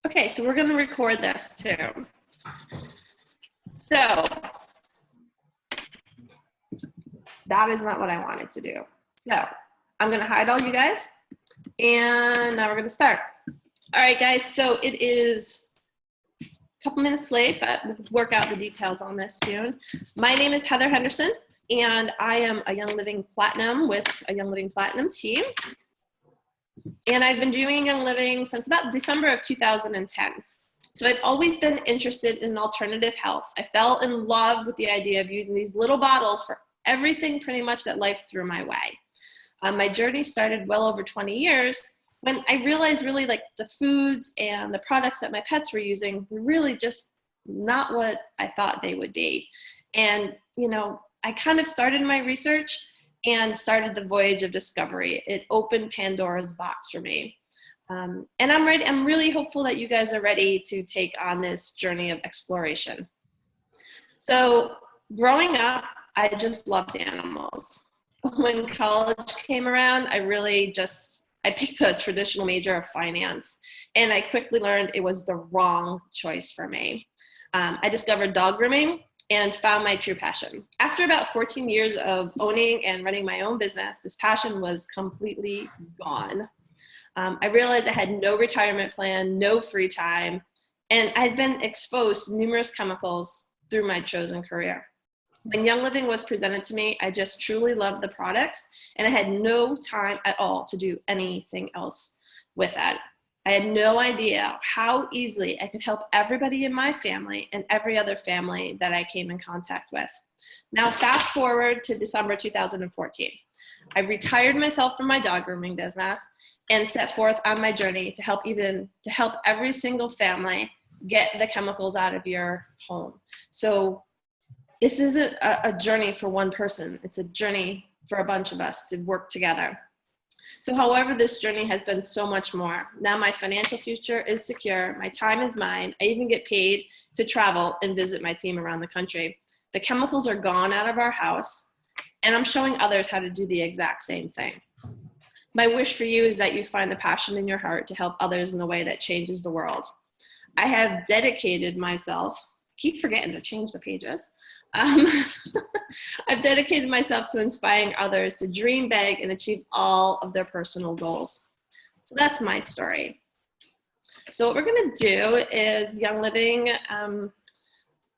Okay, so we're going to record this too. So that is not what I wanted to do. So I'm going to hide all you guys, and now we're going to start. All right, guys, so it is a couple minutes late, but we'll work out the details on this soon. My name is Heather Henderson, and I am a Young Living Platinum with a Young Living Platinum team. And I've been doing Young Living since about December of 2010. So I've always been interested in alternative health. I fell in love with the idea of using these little bottles for everything pretty much that life threw my way. My journey started well over 20 years when I realized really like the foods and the products that my pets were using were really just not what I thought they would be. And, you know, I kind of started my research and started the voyage of discovery. It opened Pandora's box for me. And I'm really hopeful that you guys are ready to take on this journey of exploration. So growing up, I just loved animals. When college came around, I picked a traditional major of finance, and I quickly learned it was the wrong choice for me. I discovered dog grooming and found my true passion. After about 14 years of owning and running my own business, this passion was completely gone. I realized I had no retirement plan, no free time, and I'd been exposed to numerous chemicals through my chosen career. When Young Living was presented to me, I just truly loved the products, and I had no time at all to do anything else with that. I had no idea how easily I could help everybody in my family and every other family that I came in contact with. Now, fast forward to December 2014. I retired myself from my dog grooming business and set forth on my journey to help every single family get the chemicals out of your home. So this isn't a journey for one person. It's a journey for a bunch of us to work together. So however, this journey has been so much more. Now my financial future is secure. My time is mine. I even get paid to travel and visit my team around the country. The chemicals are gone out of our house, and I'm showing others how to do the exact same thing. My wish for you is that you find the passion in your heart to help others in a way that changes the world. I have dedicated myself, keep forgetting to change the pages. I've dedicated myself to inspiring others to dream big and achieve all of their personal goals. So that's my story. So what we're gonna do is Young Living,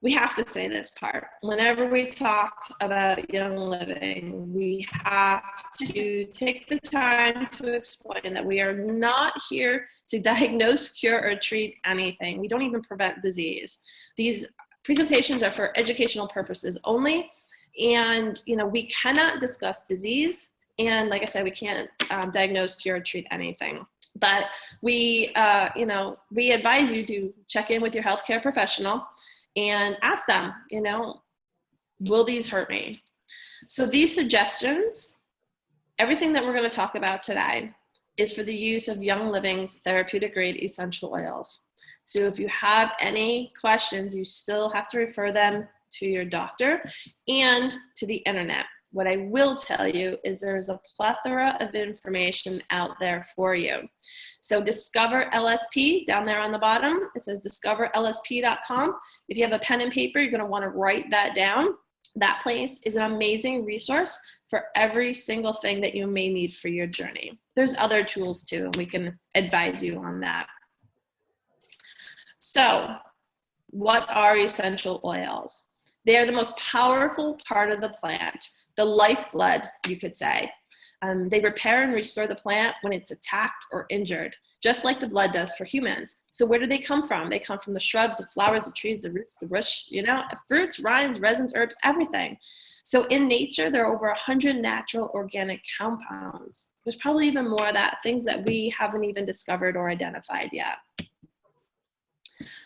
we have to say this part. Whenever we talk about Young Living, we have to take the time to explain that we are not here to diagnose, cure, or treat anything. We don't even prevent disease. These presentations are for educational purposes only, and we cannot discuss disease, and like I said, we can't diagnose, cure, or treat anything. But we advise you to check in with your healthcare professional and ask them, will these hurt me? So these suggestions, everything that we're going to talk about today, is for the use of Young Living's therapeutic grade essential oils. So if you have any questions, you still have to refer them to your doctor and to the internet. What I will tell you is there's a plethora of information out there for you. So Discover LSP, down there on the bottom, it says discoverlsp.com. If you have a pen and paper, you're going to want to write that down. That place is an amazing resource for every single thing that you may need for your journey. There's other tools too, and we can advise you on that. So, what are essential oils? They are the most powerful part of the plant, the lifeblood, you could say. They repair and restore the plant when it's attacked or injured, just like the blood does for humans. So where do they come from? They come from the shrubs, the flowers, the trees, the roots, the bush, fruits, rinds, resins, herbs, everything. So in nature, there are over 100 natural organic compounds. There's probably even more of that, things that we haven't even discovered or identified yet.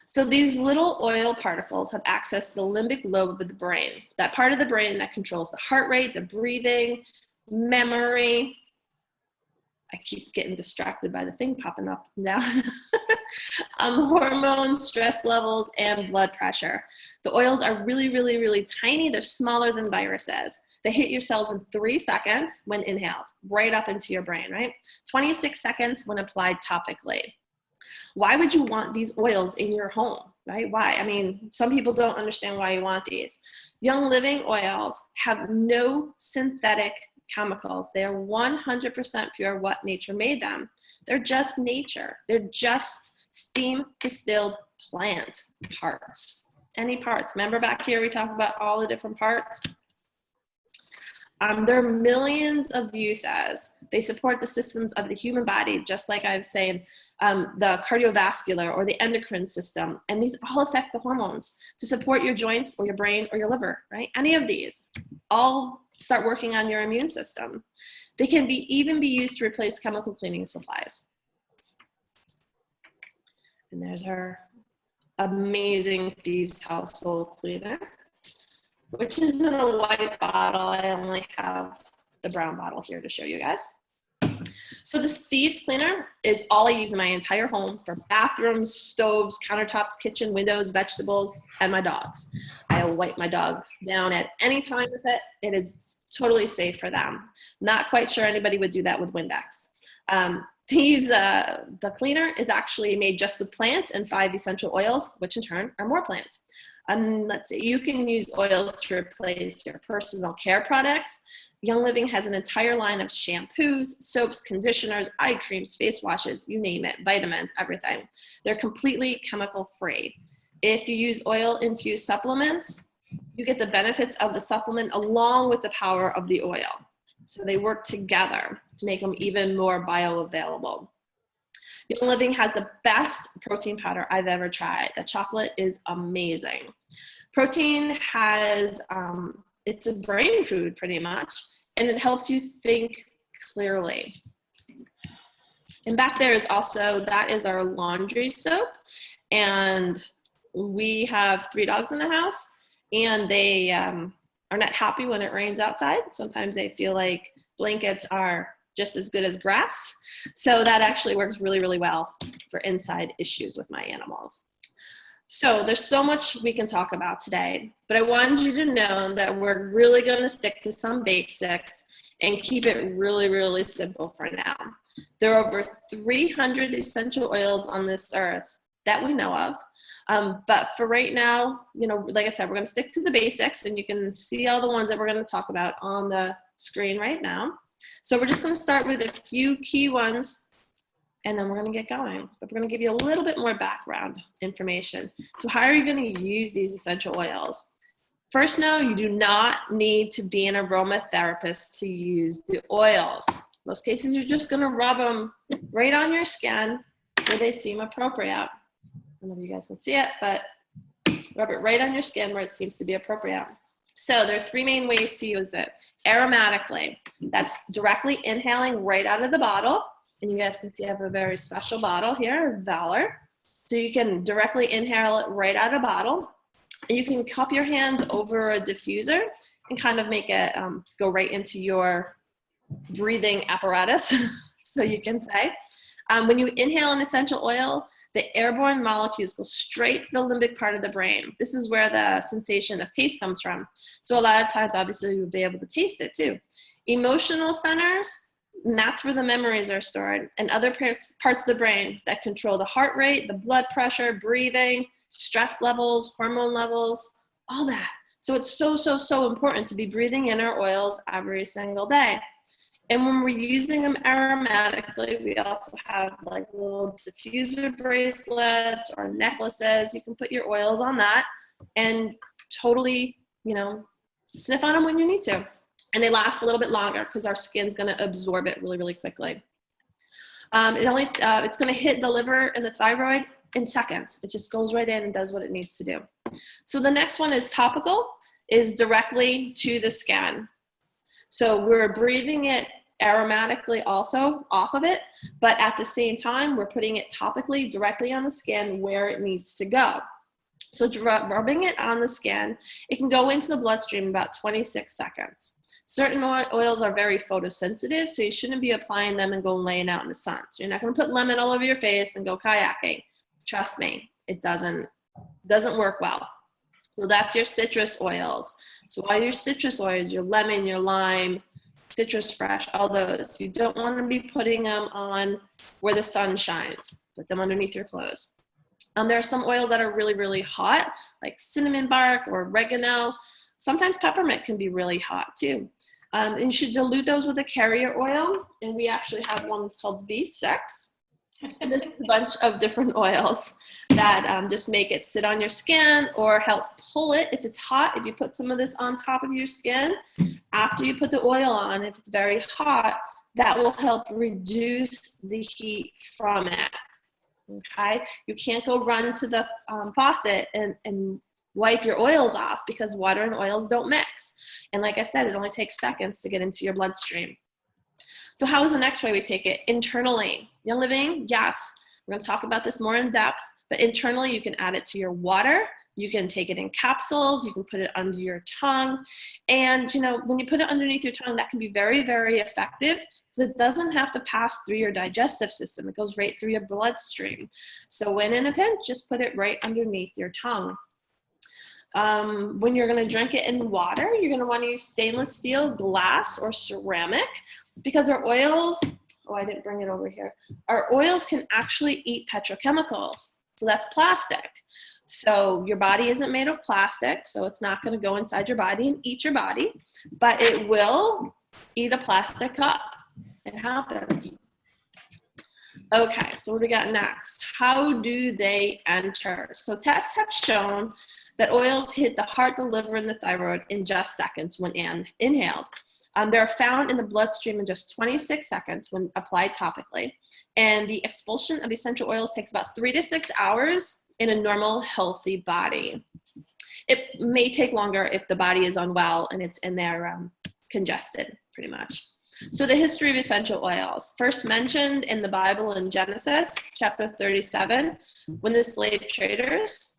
So these little oil particles have access to the limbic lobe of the brain, that part of the brain that controls the heart rate, the breathing, memory. I keep getting distracted by the thing popping up now. Hormones, stress levels, and blood pressure. The oils are really, really, really tiny. They're smaller than viruses. They hit your cells in 3 seconds when inhaled, right up into your brain, right? 26 seconds when applied topically. Why would you want these oils in your home, right? Why? I mean, some people don't understand why you want these. Young Living oils have no synthetic chemicals. They are 100% pure, what nature made them. They're just nature. They're just steam distilled plant parts. Any parts. Remember back here we talked about all the different parts? There are millions of uses. They support the systems of the human body, just like I was saying, the cardiovascular or the endocrine system. And these all affect the hormones to support your joints or your brain or your liver, right? Any of these all start working on your immune system. They can even be used to replace chemical cleaning supplies. And there's our amazing Thieves Household Cleaner, which is in a white bottle. I only have the brown bottle here to show you guys. So this Thieves Cleaner is all I use in my entire home for bathrooms, stoves, countertops, kitchen, windows, vegetables, and my dogs. I wipe my dog down at any time with it. It is totally safe for them. Not quite sure anybody would do that with Windex. Thieves, the cleaner is actually made just with plants and 5 essential oils, which in turn are more plants. And let's see, you can use oils to replace your personal care products. Young Living has an entire line of shampoos, soaps, conditioners, eye creams, face washes, you name it, vitamins, everything. They're completely chemical free. If you use oil-infused supplements, you get the benefits of the supplement along with the power of the oil. So they work together to make them even more bioavailable. Young Living has the best protein powder I've ever tried. The chocolate is amazing. Protein has, it's a brain food pretty much, and it helps you think clearly. And back there is also, that is our laundry soap. And we have 3 dogs in the house, and they are not happy when it rains outside. Sometimes they feel like blankets are just as good as grass. So that actually works really, really well for inside issues with my animals. So there's so much we can talk about today, but I wanted you to know that we're really going to stick to some basics and keep it really, really simple for now. There are over 300 essential oils on this earth that we know of. But for right now, you know, like I said, we're going to stick to the basics, and you can see all the ones that we're going to talk about on the screen right now. So we're just going to start with a few key ones, and then we're going to get going. But we're going to give you a little bit more background information. So how are you going to use these essential oils? First, no, you do not need to be an aromatherapist to use the oils. Most cases, you're just going to rub them right on your skin where they seem appropriate. I don't know if you guys can see it, but rub it right on your skin where it seems to be appropriate. So there are 3 main ways to use it. Aromatically, that's directly inhaling right out of the bottle. And you guys can see I have a very special bottle here, Valor. So you can directly inhale it right out of the bottle. And you can cup your hand over a diffuser and kind of make it go right into your breathing apparatus, so you can say. When you inhale an essential oil, the airborne molecules go straight to the limbic part of the brain. This is where the sensation of taste comes from. So a lot of times, obviously, you'll be able to taste it too. Emotional centers, and that's where the memories are stored, and other parts of the brain that control the heart rate, the blood pressure, breathing, stress levels, hormone levels, all that. So it's so, so, so important to be breathing in our oils every single day. And when we're using them aromatically, we also have like little diffuser bracelets or necklaces. You can put your oils on that and totally, you know, sniff on them when you need to. And they last a little bit longer because our skin's going to absorb it really, really quickly. It's going to hit the liver and the thyroid in seconds. It just goes right in and does what it needs to do. So the next one is topical, is directly to the skin. So we're breathing it aromatically also off of it, but at the same time, we're putting it topically directly on the skin where it needs to go. So rubbing it on the skin, it can go into the bloodstream in about 26 seconds. Certain oils are very photosensitive, so you shouldn't be applying them and go laying out in the sun. So you're not going to put lemon all over your face and go kayaking. Trust me, it doesn't work well. So that's your citrus oils. So all your citrus oils, your lemon, your lime, citrus fresh, all those. You don't want to be putting them on where the sun shines. Put them underneath your clothes. There are some oils that are really, really hot, like cinnamon bark or oregano. Sometimes peppermint can be really hot too. And you should dilute those with a carrier oil. And we actually have one called V6. And this is a bunch of different oils that just make it sit on your skin or help pull it if it's hot. If you put some of this on top of your skin, after you put the oil on, if it's very hot, that will help reduce the heat from it. Okay, you can't go run to the faucet and wipe your oils off because water and oils don't mix. And like I said, it only takes seconds to get into your bloodstream. So how is the next way we take it? Internally. Young Living, yes. We're going to talk about this more in depth, but internally you can add it to your water. You can take it in capsules. You can put it under your tongue. And, you know, when you put it underneath your tongue, that can be very, very effective because it doesn't have to pass through your digestive system. It goes right through your bloodstream. So when in a pinch, just put it right underneath your tongue. When you're going to drink it in water, you're going to want to use stainless steel, glass, or ceramic because our oils, oh, I didn't bring it over here. Our oils can actually eat petrochemicals. So that's plastic. So your body isn't made of plastic, so it's not going to go inside your body and eat your body, but it will eat a plastic cup. It happens. Okay, so what do we got next? How do they enter? So tests have shown that oils hit the heart, the liver, and the thyroid in just seconds when inhaled. They're found in the bloodstream in just 26 seconds when applied topically. And the expulsion of essential oils takes about 3 to 6 hours in a normal, healthy body. It may take longer if the body is unwell and it's in there congested, pretty much. So the history of essential oils, first mentioned in the Bible in Genesis, chapter 37, when the slave traders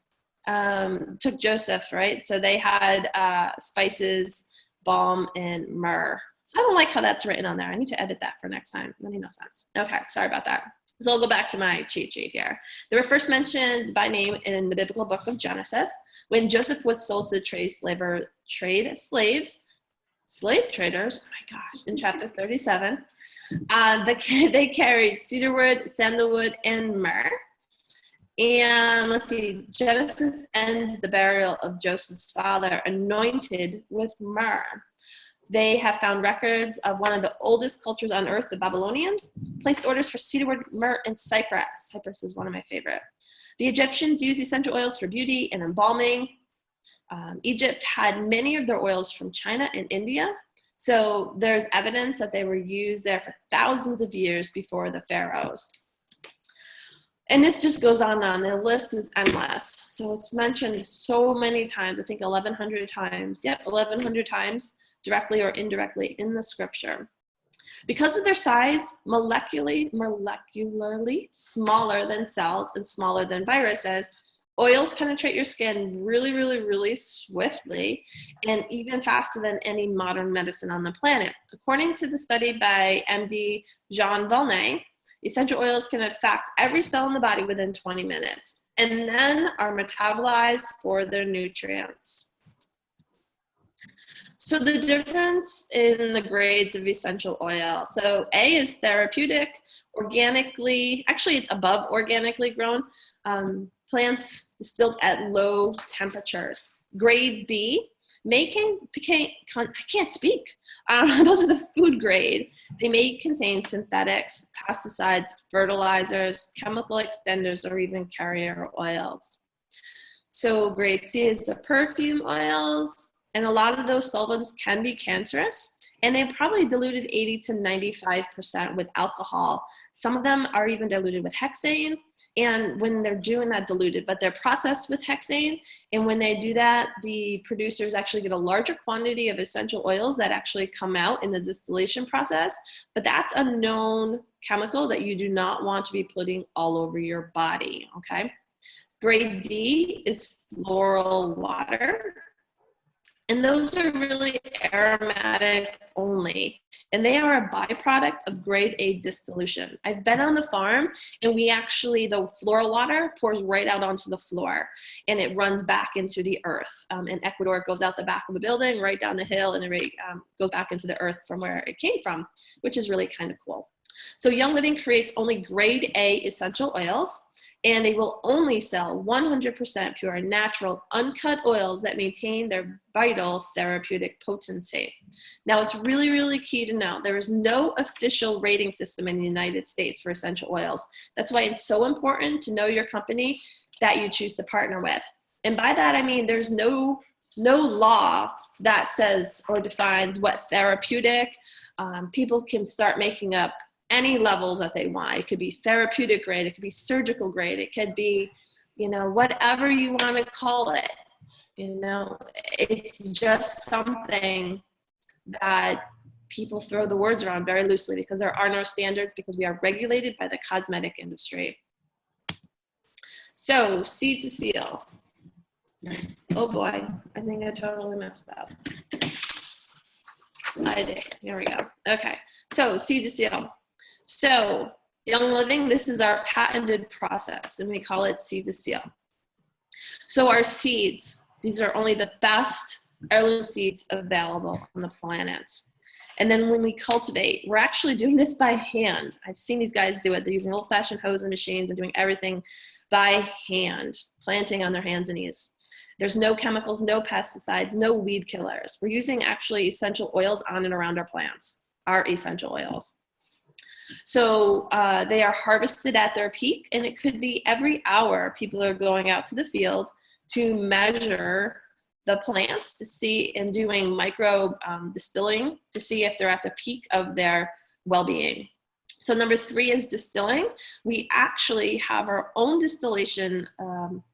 took Joseph, right? So they had spices, balm, and myrrh. So I don't like how that's written on there. I need to edit that for next time. That made no sense. Okay, sorry about that. So I'll go back to my cheat sheet here. They were first mentioned by name in the biblical book of Genesis when Joseph was sold to the slave traders, oh my gosh, in chapter 37. They carried cedarwood, sandalwood, and myrrh. And let's see, Genesis ends the burial of Joseph's father, anointed with myrrh. They have found records of one of the oldest cultures on earth, the Babylonians, placed orders for cedarwood, myrrh, and cypress. Cypress is one of my favorite. The Egyptians used essential oils for beauty and embalming. Egypt had many of their oils from China and India. So there's evidence that they were used there for thousands of years before the pharaohs. And this just goes on and on. The list is endless. So it's mentioned so many times, I think 1,100 times. Yep, 1,100 times, directly or indirectly in the scripture. Because of their size, molecularly smaller than cells and smaller than viruses, oils penetrate your skin really, really, really swiftly and even faster than any modern medicine on the planet. According to the study by MD Jean Volney, essential oils can affect every cell in the body within 20 minutes and then are metabolized for their nutrients. So the difference in the grades of essential oil. So A is therapeutic, organically, actually it's above organically grown, plants distilled at low temperatures. Grade B, I can't speak. Those are the food grade. They may contain synthetics, pesticides, fertilizers, chemical extenders, or even carrier oils. So grade C is the perfume oils, and a lot of those solvents can be cancerous, and they're probably diluted 80 to 95% with alcohol. Some of them are even diluted with hexane, and when they're doing that diluted, but they're processed with hexane, and when they do that, the producers actually get a larger quantity of essential oils that actually come out in the distillation process, but that's a known chemical that you do not want to be putting all over your body, okay? Grade D is floral water. And those are really aromatic only. and they are a byproduct of grade A dissolution. I've been on the farm, and we actually, the floral water pours right out onto the floor, and it runs back into the earth. In Ecuador, it goes out the back of the building, right down the hill, and it goes back into the earth from where it came from, which is really kind of cool. So Young Living creates only grade A essential oils, and they will only sell 100% pure, natural, uncut oils that maintain their vital therapeutic potency. Now, it's really, really key to know there is no official rating system in the United States for essential oils. That's why it's so important to know your company that you choose to partner with. And by that, I mean there's no law that says or defines what therapeutic. People can start making up any levels that they want. It could be therapeutic grade, it could be surgical grade, it could be, you know, whatever you want to call it. You know, it's just something that people throw the words around very loosely because there are no standards, because we are regulated by the cosmetic industry. So, seed to seal. Oh boy, I think I totally messed up. I did. Here we go. Okay, so seed to seal. So, Young Living, this is our patented process, and we call it seed to seal. So our seeds, these are only the best heirloom seeds available on the planet. And then when we cultivate, we're actually doing this by hand. I've seen these guys do it. They're using old-fashioned hoes and machines and doing everything by hand, planting on their hands and knees. There's no chemicals, no pesticides, no weed killers. We're using actually essential oils on and around our plants, our essential oils. So they are harvested at their peak, and it could be every hour people are going out to the field to measure the plants to see, and doing micro distilling to see if they're at the peak of their well-being. So number 3 is distilling. We actually have our own distillation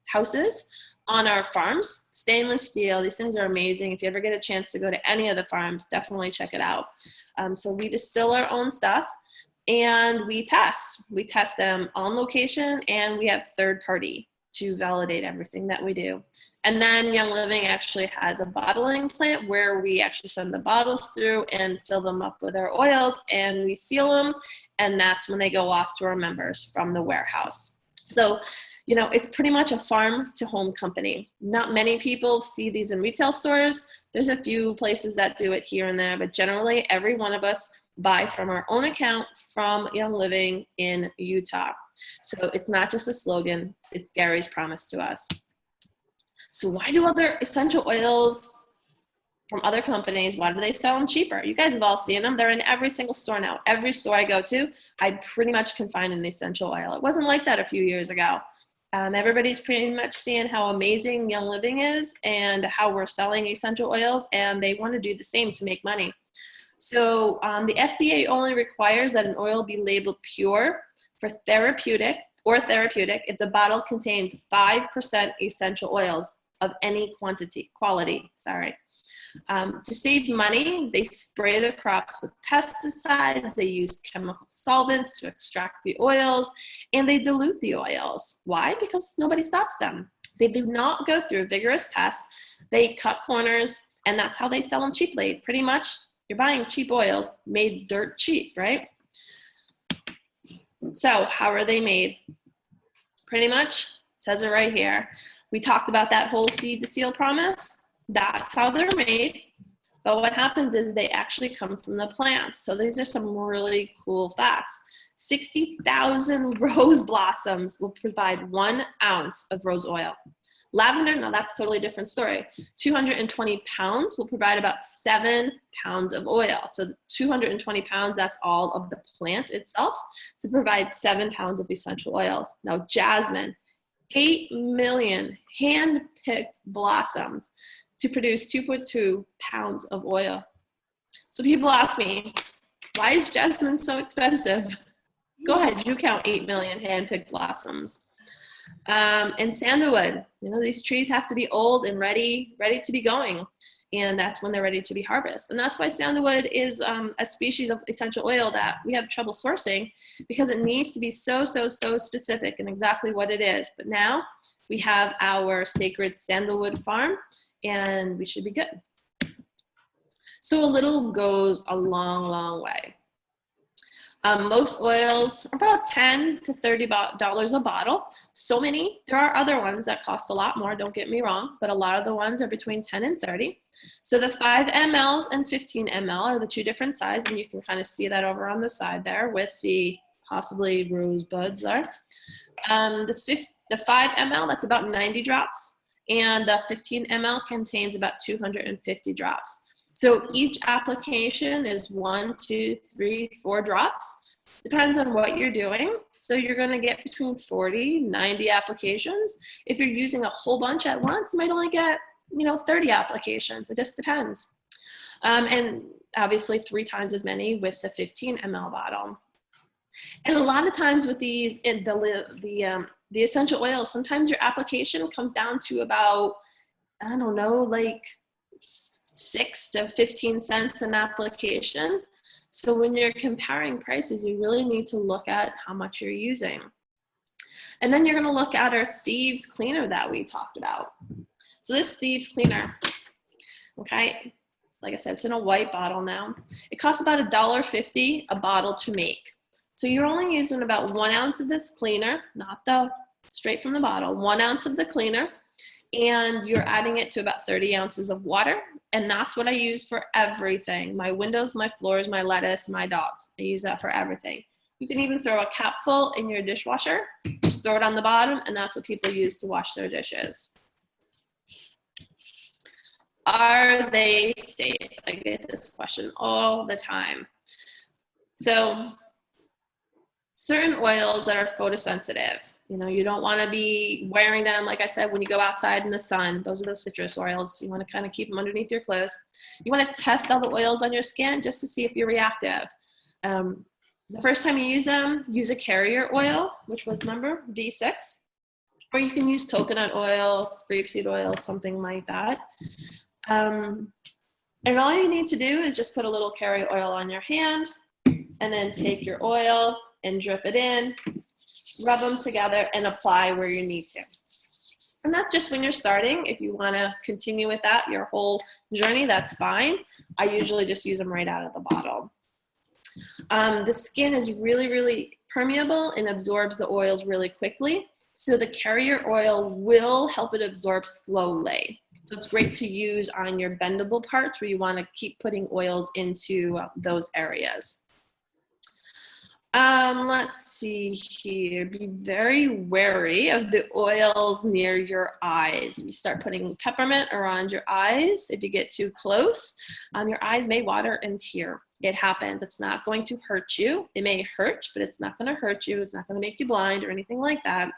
houses on our farms, stainless steel. These things are amazing. If you ever get a chance to go to any of the farms, definitely check it out. So we distill our own stuff, and we test. We test them on location, and we have third party to validate everything that we do. And then Young Living actually has a bottling plant where we actually send the bottles through and fill them up with our oils, and we seal them, and that's when they go off to our members from the warehouse. So, you know, it's pretty much a farm to home company. Not many people see these in retail stores. There's a few places that do it here and there, but generally every one of us buy from our own account from Young Living in Utah. So it's not just a slogan, it's Gary's promise to us. So why do other essential oils from other companies, why do they sell them cheaper? You guys have all seen them. They're in every single store now. Every store I go to, I pretty much can find an essential oil. It wasn't like that a few years ago. Everybody's pretty much seeing how amazing Young Living is and how we're selling essential oils, and they want to do the same to make money. So the FDA only requires that an oil be labeled pure for therapeutic if the bottle contains 5% essential oils of any quality. To save money, they spray their crops with pesticides, they use chemical solvents to extract the oils, and they dilute the oils. Why? Because nobody stops them. They do not go through vigorous tests. They cut corners, and that's how they sell them cheaply. Pretty much, you're buying cheap oils made dirt cheap, right? So how are they made? Pretty much, says it right here. We talked about that whole seed to seal promise. That's how they're made. But what happens is they actually come from the plants. So these are some really cool facts. 60,000 rose blossoms will provide 1 ounce of rose oil. Lavender, now that's a totally different story. 220 pounds will provide about 7 pounds of oil. So 220 pounds, that's all of the plant itself to provide 7 pounds of essential oils. Now jasmine, 8 million hand-picked blossoms to produce 2.2 pounds of oil. So people ask me, why is jasmine so expensive? Go ahead, you count 8 million hand-picked blossoms. And sandalwood, you know, these trees have to be old and ready to be going. And that's when they're ready to be harvested. And that's why sandalwood is a species of essential oil that we have trouble sourcing, because it needs to be so specific in exactly what it is. But now we have our sacred sandalwood farm, and we should be good. So a little goes a long, long way. Most oils are about $10 to $30 a bottle. So many. There are other ones that cost a lot more, don't get me wrong, but a lot of the ones are between 10 and 30. So the 5 mLs and 15 ml are the two different sizes, and you can kind of see that over on the side there with the possibly rosebuds there. The 5 ml, that's about 90 drops, and the 15 ml contains about 250 drops. So each application is 1, 2, 3, 4 drops. Depends on what you're doing. So you're going to get between 40, 90 applications. If you're using a whole bunch at once, you might only get, 30 applications. It just depends. And obviously 3 times as many with the 15 ml bottle. And a lot of times with these, the essential oils, sometimes your application comes down to about, I don't know, like 6 to 15 cents an application. So when you're comparing prices, you really need to look at how much you're using. And then you're going to look at our Thieves Cleaner that we talked about. So this Thieves Cleaner, okay, like I said, it's in a white bottle now. It costs about $1.50 a bottle to make. So you're only using about 1 ounce of this cleaner, not the straight from the bottle, 1 ounce of the cleaner, and you're adding it to about 30 ounces of water. And that's what I use for everything. My windows, my floors, my lettuce, my dogs. I use that for everything. You can even throw a capful in your dishwasher, just throw it on the bottom, and that's what people use to wash their dishes. Are they safe? I get this question all the time. So certain oils that are photosensitive, you don't want to be wearing them, like I said, when you go outside in the sun. Those are those citrus oils. You want to kind of keep them underneath your clothes. You want to test all the oils on your skin just to see if you're reactive. The first time you use them, use a carrier oil, which was, remember, B6. Or you can use coconut oil, grapeseed oil, something like that. And all you need to do is just put a little carrier oil on your hand, and then take your oil and drip it in, rub them together, and apply where you need to. And that's just when you're starting. If you want to continue with that your whole journey, that's fine. I usually just use them right out of the bottle. The skin is really, really permeable and absorbs the oils really quickly. So the carrier oil will help it absorb slowly. So it's great to use on your bendable parts where you want to keep putting oils into those areas. Let's see here. Be very wary of the oils near your eyes. If you start putting peppermint around your eyes, if you get too close, your eyes may water and tear. It happens. It's not going to hurt you. It may hurt, but it's not going to hurt you. It's not going to make you blind or anything like that.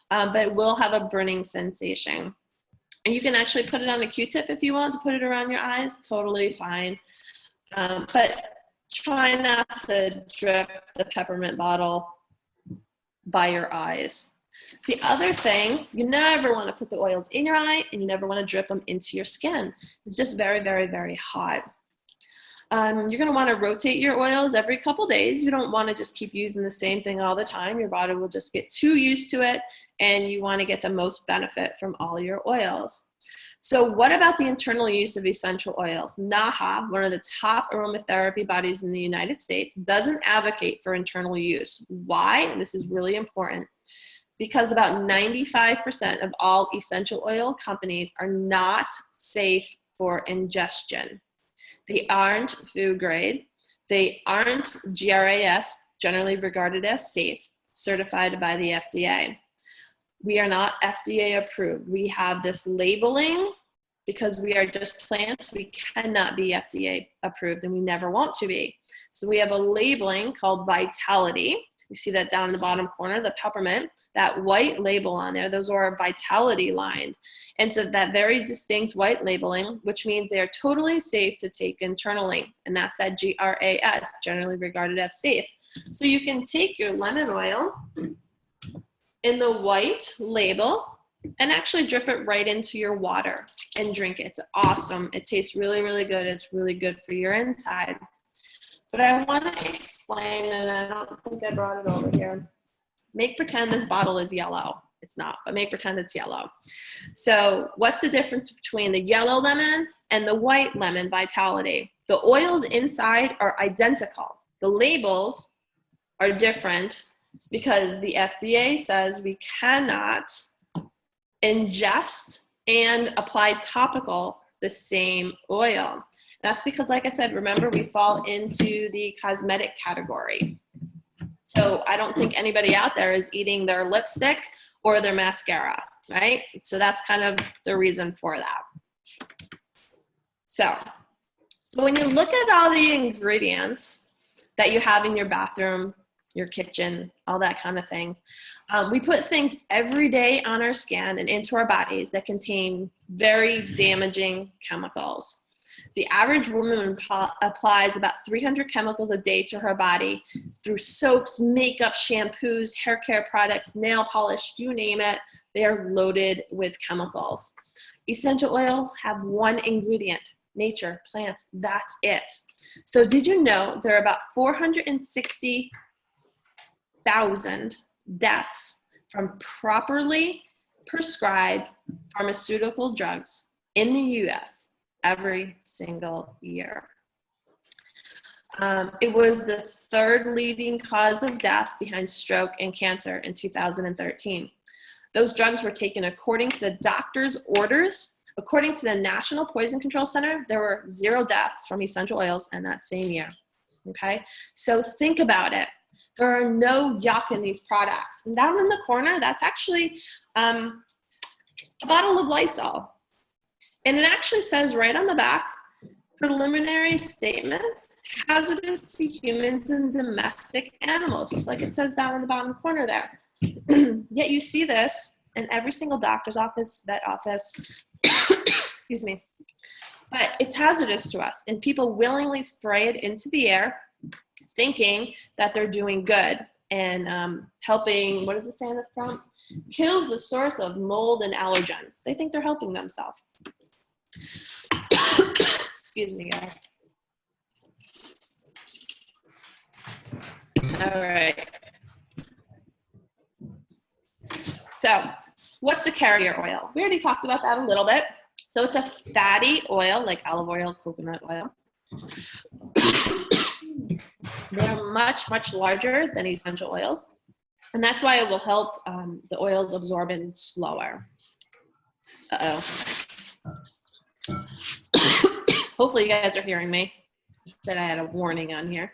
But it will have a burning sensation. And you can actually put it on a Q-tip if you want to put it around your eyes. Totally fine. But try not to drip the peppermint bottle by your eyes. The other thing, you never want to put the oils in your eye, and you never want to drip them into your skin. It's just very, very, very hot. You're going to want to rotate your oils every couple days. You don't want to just keep using the same thing all the time. Your body will just get too used to it, and you want to get the most benefit from all your oils. So what about the internal use of essential oils? NAHA, one of the top aromatherapy bodies in the United States, doesn't advocate for internal use. Why? And this is really important. Because about 95% of all essential oil companies are not safe for ingestion. They aren't food grade. They aren't GRAS, generally regarded as safe, certified by the FDA. We are not FDA approved. We have this labeling because we are just plants. We cannot be FDA approved, and we never want to be. So we have a labeling called Vitality. You see that down in the bottom corner, the peppermint, that white label on there, those are Vitality lined. And so that very distinct white labeling, which means they are totally safe to take internally. And that's that GRAS, generally regarded as safe. So you can take your lemon oil in the white label and actually drip it right into your water and drink it. It's awesome. It tastes really, really good. It's really good for your inside. But I want to explain, and I don't think I brought it over here. Make pretend this bottle is yellow. It's not, but make pretend it's yellow. So what's the difference between the yellow lemon and the white lemon Vitality? The oils inside are identical. The labels are different because the FDA says we cannot ingest and apply topical the same oil. That's because, like I said, remember, we fall into the cosmetic category. So I don't think anybody out there is eating their lipstick or their mascara, right? So that's kind of the reason for that. So when you look at all the ingredients that you have in your bathroom, your kitchen, all that kind of thing, we put things every day on our skin and into our bodies that contain very damaging chemicals. The average woman applies about 300 chemicals a day to her body through soaps, makeup, shampoos, hair care products, nail polish, you name it. They are loaded with chemicals. Essential oils have one ingredient, nature, plants, that's it. So did you know there are about 460,000 deaths from properly prescribed pharmaceutical drugs in the US every single year. It was the third leading cause of death behind stroke and cancer in 2013. Those drugs were taken according to the doctor's orders. According to the National Poison Control Center, there were 0 deaths from essential oils in that same year. Okay, so think about it. There are no yuck in these products. And down in the corner, that's actually a bottle of Lysol. And it actually says right on the back, preliminary statements, hazardous to humans and domestic animals, just like it says down in the bottom corner there. Yet you see this in every single doctor's office, vet office, excuse me. But it's hazardous to us, and people willingly spray it into the air, thinking that they're doing good and helping, what does it say in the front? Kills the source of mold and allergens. They think they're helping themselves. Excuse me, guys. All right. So what's a carrier oil? We already talked about that a little bit. So it's a fatty oil like olive oil, coconut oil. They're much, much larger than essential oils. And that's why it will help the oils absorb in slower. Uh-oh. Hopefully you guys are hearing me. I said I had a warning on here.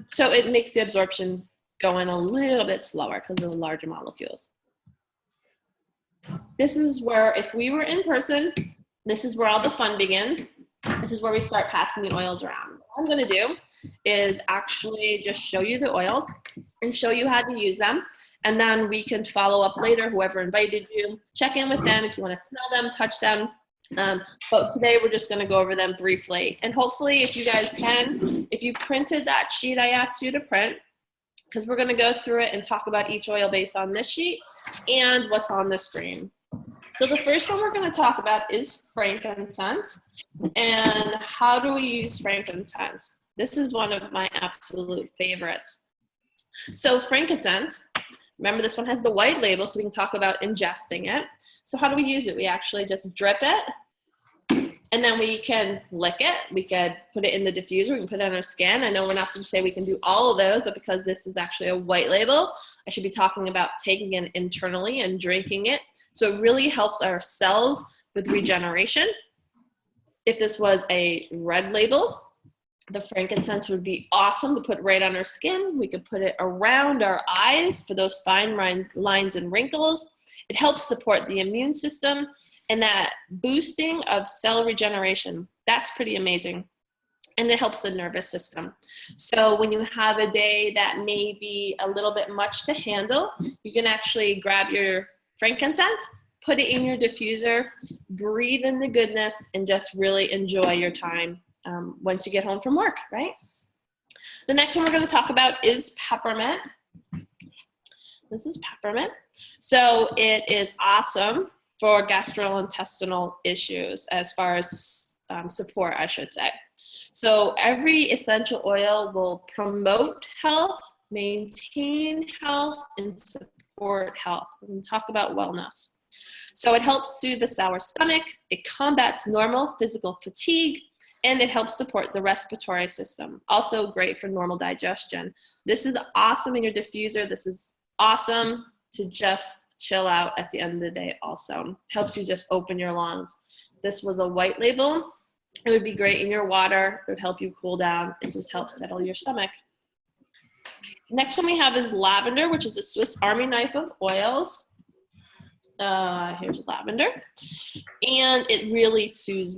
So it makes the absorption go in a little bit slower because of the larger molecules. This is where, if we were in person, this is where all the fun begins. This is where we start passing the oils around. What I'm going to do is actually just show you the oils and show you how to use them. And then we can follow up later, whoever invited you, check in with them if you want to smell them, touch them. But today we're just going to go over them briefly. And hopefully, if you guys can, if you printed that sheet I asked you to print, because we're going to go through it and talk about each oil based on this sheet and what's on the screen. So the first one we're going to talk about is frankincense. And how do we use frankincense? This is one of my absolute favorites. So frankincense, remember this one has the white label, so we can talk about ingesting it. So how do we use it? We actually just drip it, and then we can lick it. We could put it in the diffuser. We can put it on our skin. I know we're not going to say we can do all of those, but because this is actually a white label, I should be talking about taking it internally and drinking it. So it really helps our cells with regeneration. If this was a red label, the frankincense would be awesome to put right on our skin. We could put it around our eyes for those fine lines and wrinkles. It helps support the immune system and that boosting of cell regeneration. That's pretty amazing. And it helps the nervous system. So when you have a day that may be a little bit much to handle, you can actually grab your frankincense, put it in your diffuser, breathe in the goodness, and just really enjoy your time once you get home from work, right? The next one we're going to talk about is peppermint. This is peppermint. So it is awesome for gastrointestinal issues as far as support, I should say. So every essential oil will promote health, maintain health, and support support health. We're going to talk about wellness. So it helps soothe the sour stomach, it combats normal physical fatigue, and it helps support the respiratory system. Also great for normal digestion. This is awesome in your diffuser. This is awesome to just chill out at the end of the day also. Helps you just open your lungs. This was a white label. It would be great in your water. It would help you cool down and just help settle your stomach. Next one we have is lavender, which is a Swiss Army knife of oils. Here's lavender. And it really soothes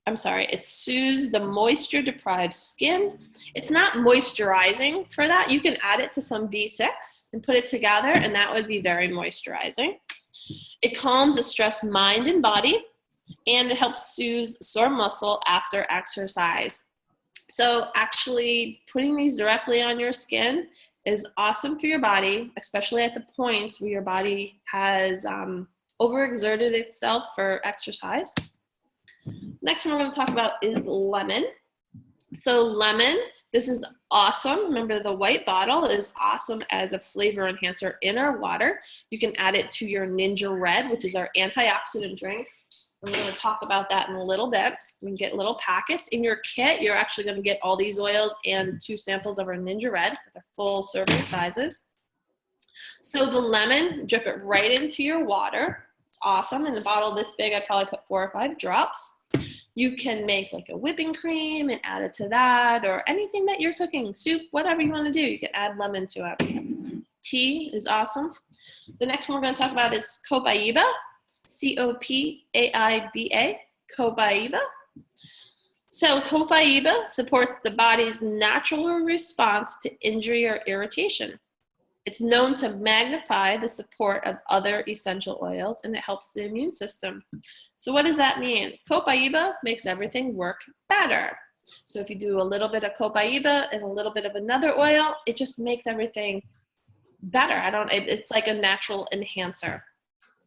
it soothes the moisture deprived skin. It's not moisturizing for that. You can add it to some V6 and put it together, and that would be very moisturizing. It calms the stressed mind and body, and it helps soothe sore muscle after exercise. So actually putting these directly on your skin is awesome for your body, especially at the points where your body has overexerted itself for exercise. Next one we're going to talk about is lemon. So lemon, this is awesome. Remember, the white bottle is awesome as a flavor enhancer in our water. You can add it to your Ninja Red, which is our antioxidant drink. We're going to talk about that in a little bit. We can get little packets. In your kit, you're actually going to get all these oils and 2 samples of our Ninja Red with their full serving sizes. So the lemon, drip it right into your water. It's awesome. In a bottle this big, I'd probably put 4 or 5 drops. You can make like a whipping cream and add it to that, or anything that you're cooking, soup, whatever you want to do, you can add lemon to it. Tea is awesome. The next one we're going to talk about is copaiba, C-O-P-A-I-B-A, copaiba. So copaiba supports the body's natural response to injury or irritation. It's known to magnify the support of other essential oils, and it helps the immune system. So what does that mean? Copaiba makes everything work better. So if you do a little bit of copaiba and a little bit of another oil, it just makes everything better. It's like a natural enhancer.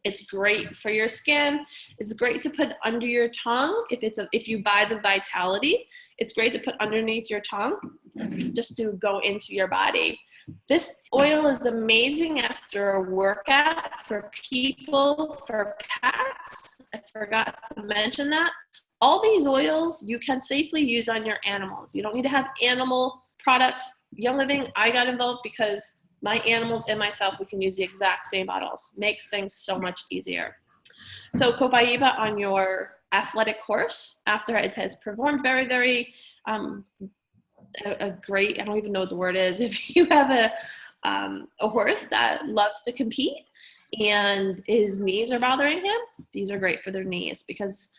It's great for your skin. It's great to put under your tongue. If you buy the Vitality, it's great to put underneath your tongue just to go into your body. This oil is amazing after a workout for people, for pets. I forgot to mention that. All these oils you can safely use on your animals. You don't need to have animal products. Young Living, I got involved because my animals and myself, we can use the exact same bottles. Makes things so much easier. So copaiba on your athletic horse after it has performed very, very a great, I don't even know what the word is. If you have a horse that loves to compete and his knees are bothering him, these are great for their knees because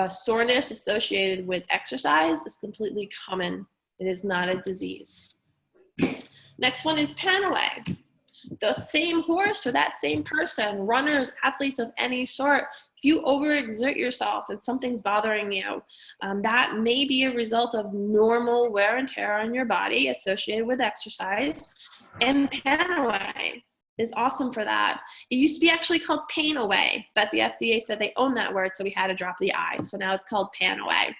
soreness associated with exercise is completely common. It is not a disease. Next one is Panaway. The same horse or that same person, runners, athletes of any sort, if you overexert yourself and something's bothering you, that may be a result of normal wear and tear on your body associated with exercise. And Panaway is awesome for that. It used to be actually called Pain Away, but the FDA said they own that word, so we had to drop the I. So now it's called Panaway.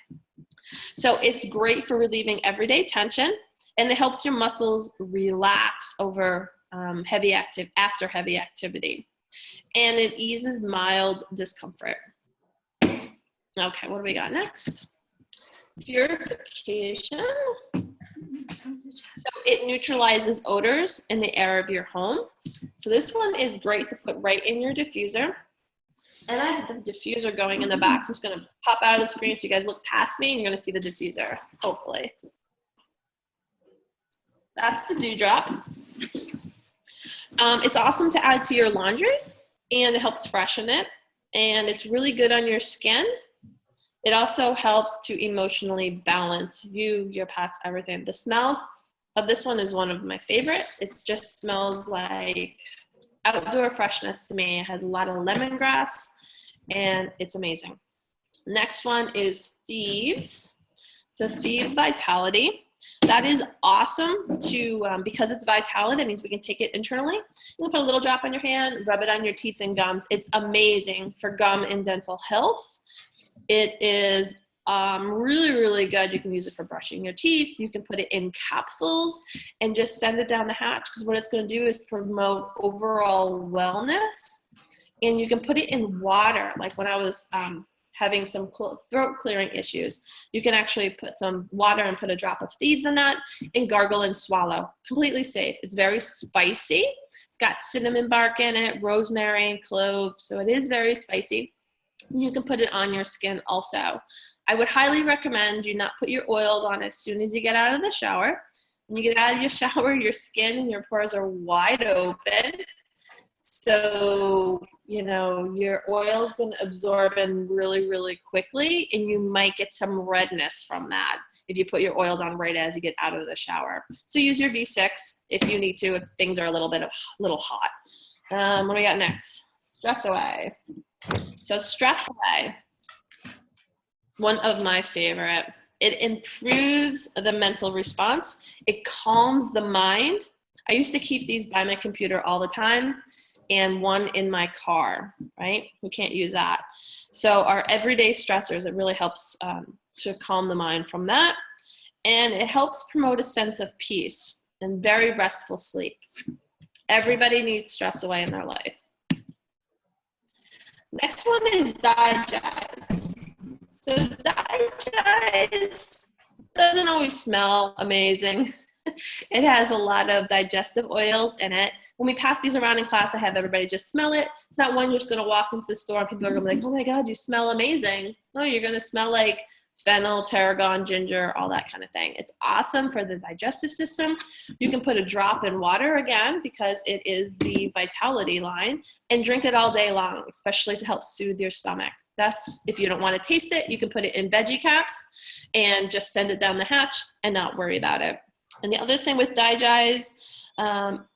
So it's great for relieving everyday tension, and it helps your muscles relax over after heavy activity. And it eases mild discomfort. Okay, what do we got next? Purification. So it neutralizes odors in the air of your home. So this one is great to put right in your diffuser. And I have the diffuser going in the back. So I'm just going to pop out of the screen so you guys look past me and you're going to see the diffuser, hopefully. That's the dewdrop. It's awesome to add to your laundry, and it helps freshen it, and it's really good on your skin. It also helps to emotionally balance you, your pets, everything. The smell of this one is one of my favorite. It just smells like outdoor freshness to me. It has a lot of lemongrass, and it's amazing. Next one is Thieves. So Thieves Vitality. That is awesome to, because it's Vitality, that means we can take it internally. You can put a little drop on your hand, rub it on your teeth and gums. It's amazing for gum and dental health. It is Really, really good. You can use it for brushing your teeth. You can put it in capsules and just send it down the hatch, because what it's going to do is promote overall wellness. And you can put it in water. Like when I was having some throat clearing issues, you can actually put some water and put a drop of thieves in that and gargle and swallow. Completely safe. It's very spicy. It's got cinnamon bark in it, rosemary and cloves, so it is very spicy. You can put it on your skin also. I would highly recommend you not put your oils on as soon as you get out of the shower. When you get out of your shower, your skin and your pores are wide open. So, you know, your oil is going to absorb in really, really quickly, and you might get some redness from that if you put your oils on right as you get out of the shower. So use your V6 if you need to, if things are a little hot. What do we got next? Stress Away. So Stress Away, one of my favorite. It improves the mental response. It calms the mind. I used to keep these by my computer all the time, and one in my car, right? We can't use that. So our everyday stressors, it really helps to calm the mind from that. And it helps promote a sense of peace and very restful sleep. Everybody needs Stress Away in their life. Next one is Digest. So Digest doesn't always smell amazing. It has a lot of digestive oils in it. When we pass these around in class, I have everybody just smell it. It's not one you're just going to walk into the store and people are going to be like, oh my God, you smell amazing. No, you're going to smell like fennel, tarragon, ginger, all that kind of thing. It's awesome for the digestive system. You can put a drop in water again, because it is the Vitality line, and drink it all day long, especially to help soothe your stomach. That's if you don't want to taste it, you can put it in veggie caps and just send it down the hatch and not worry about it. And the other thing with Digest,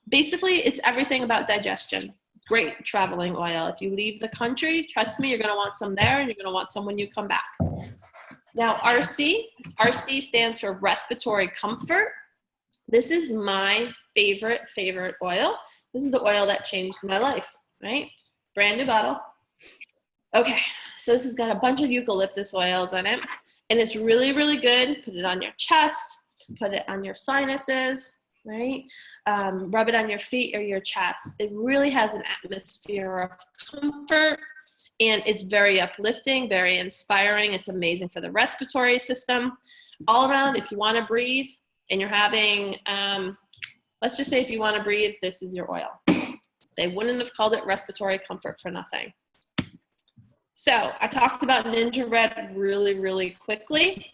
basically it's everything about digestion. Great traveling oil. If you leave the country, trust me, you're going to want some there, and you're going to want some when you come back. Now, RC stands for respiratory comfort. This is my favorite oil. This is the oil that changed my life, right? Brand new bottle. Okay, so this has got a bunch of eucalyptus oils in it, and it's really, really good. Put it on your chest, put it on your sinuses, right? Rub it on your feet or your chest. It really has an atmosphere of comfort, and it's very uplifting, very inspiring. It's amazing for the respiratory system. All around, if you want to breathe and you're having, let's just say if you want to breathe, this is your oil. They wouldn't have called it respiratory comfort for nothing. So I talked about Ninja Red really, really quickly.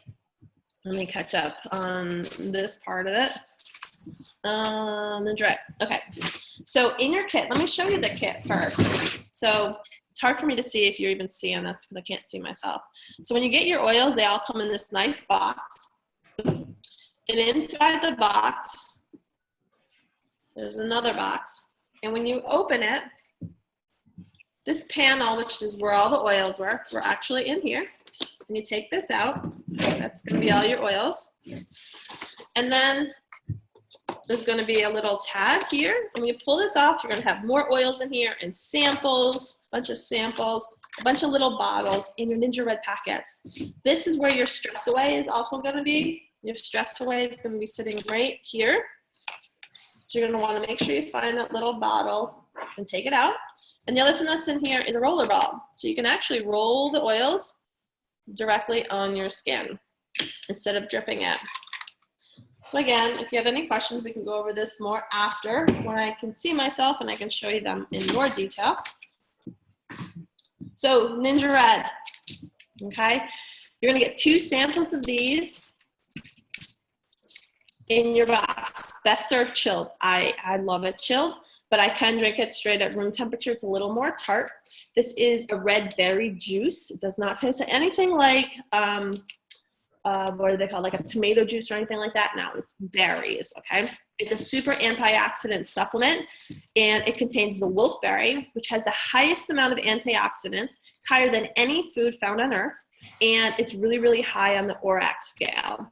Let me catch up on this part of it. Ninja Red. Okay. So in your kit, let me show you the kit first. So it's hard for me to see if you're even seeing this because I can't see myself. So when you get your oils, they all come in this nice box. And inside the box, there's another box. And when you open it, this panel, which is where all the oils were actually in here. And you take this out. That's going to be all your oils. And then there's going to be a little tab here. And when you pull this off, you're going to have more oils in here and samples, a bunch of samples, a bunch of little bottles, and your Ninja Red packets. This is where your Stress Away is also going to be. Your Stress Away is going to be sitting right here. So you're going to want to make sure you find that little bottle and take it out. And the other thing that's in here is a roller ball. So you can actually roll the oils directly on your skin instead of dripping it. So again, if you have any questions, we can go over this more after when I can see myself and I can show you them in more detail. So Ninja Red, okay? You're gonna get 2 samples of these in your box. Best served chilled. I love it chilled, but I can drink it straight at room temperature. It's a little more tart. This is a red berry juice. It does not taste anything like, what do they call, like a tomato juice or anything like that? No, it's berries, okay? It's a super antioxidant supplement, and it contains the wolfberry, which has the highest amount of antioxidants. It's higher than any food found on earth, and it's really, really high on the ORAC scale.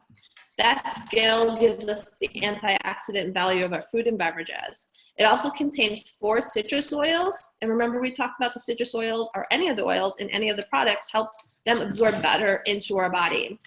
That scale gives us the antioxidant value of our food and beverages. It also contains 4 citrus oils. And remember, we talked about the citrus oils, or any of the oils in any of the products help them absorb better into our body.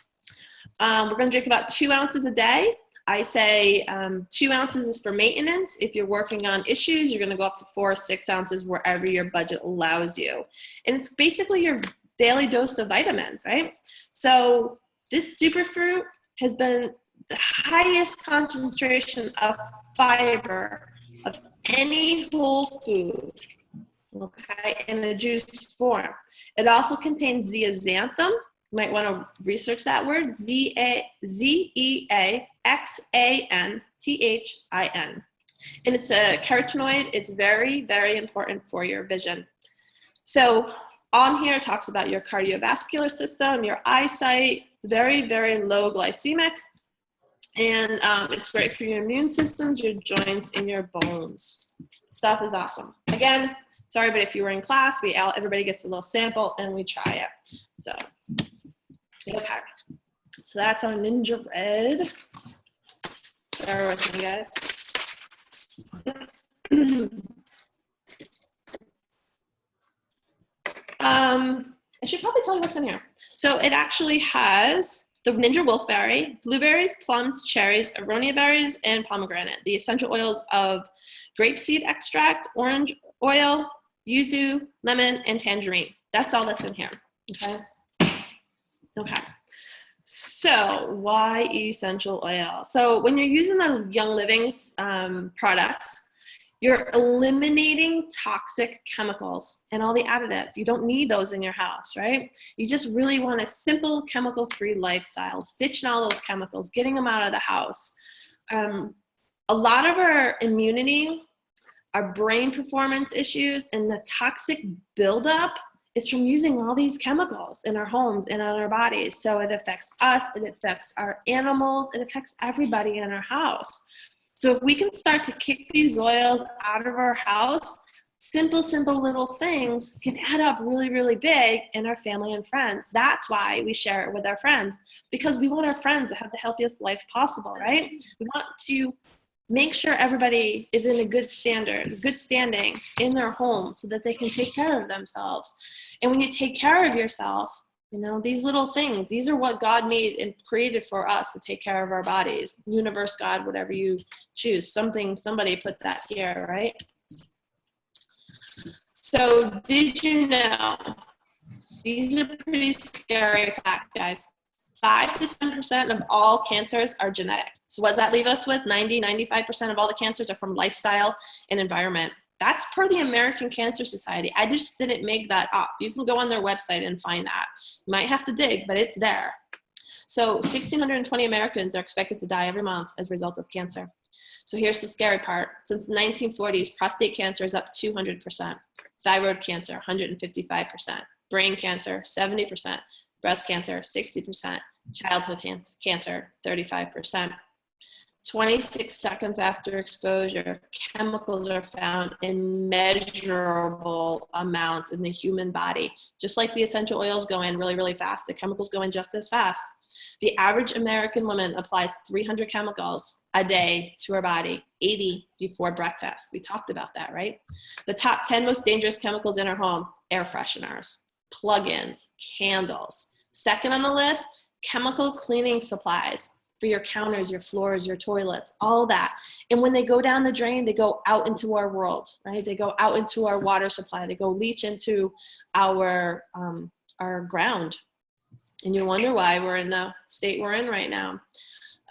We're going to drink about 2 ounces a day. I say 2 ounces is for maintenance. If you're working on issues, you're going to go up to 4 or 6 ounces wherever your budget allows you. And it's basically your daily dose of vitamins, right? So this superfruit has been the highest concentration of fiber of any whole food, okay, in a juice form. It also contains zeaxanthin. You might want to research that word, zeaxanthin. And it's a carotenoid. It's very, very important for your vision. So on here, it talks about your cardiovascular system, your eyesight. It's very, very low glycemic. And it's great for your immune systems, your joints, and your bones. Stuff is awesome. Again, sorry, but if you were in class, everybody gets a little sample and we try it. So, okay. So that's our Ninja Red. Bear with me, guys. I should probably tell you what's in here. So it actually has the Ninja Wolfberry, blueberries, plums, cherries, aronia berries, and pomegranate. The essential oils of grapeseed extract, orange oil, yuzu, lemon, and tangerine. That's all that's in here, okay? Okay. So why essential oil? So when you're using the Young Living's products, you're eliminating toxic chemicals and all the additives. You don't need those in your house, right? You just really want a simple chemical-free lifestyle, ditching all those chemicals, getting them out of the house. A lot of our immunity, our brain performance issues, and the toxic buildup is from using all these chemicals in our homes and on our bodies. So it affects us, it affects our animals, it affects everybody in our house. So if we can start to kick these oils out of our house, simple little things can add up really, really big in our family and friends. That's why we share it with our friends, because we want our friends to have the healthiest life possible, right? We want to make sure everybody is in a good standing in their home so that they can take care of themselves. And when you take care of yourself, you know, these little things, these are what God made and created for us to take care of our bodies. Universe, God, whatever you choose. Somebody put that here, right? So did you know, these are pretty scary facts, guys. 5 to 7% of all cancers are genetic. So what does that leave us with? 95% of all the cancers are from lifestyle and environment. That's per the American Cancer Society. I just didn't make that up. You can go on their website and find that. You might have to dig, but it's there. So 1,620 Americans are expected to die every month as a result of cancer. So here's the scary part. Since the 1940s, prostate cancer is up 200%. Thyroid cancer, 155%. Brain cancer, 70%. Breast cancer, 60%. Childhood cancer, 35%. 26 seconds after exposure, chemicals are found in measurable amounts in the human body. Just like the essential oils go in really, really fast, the chemicals go in just as fast. The average American woman applies 300 chemicals a day to her body, 80 before breakfast. We talked about that, right? The top 10 most dangerous chemicals in our home: air fresheners, plug-ins, candles. Second on the list, chemical cleaning supplies for your counters, your floors, your toilets, all that. And when they go down the drain, they go out into our world, right? They go out into our water supply. They go leach into our ground. And you wonder why we're in the state we're in right now.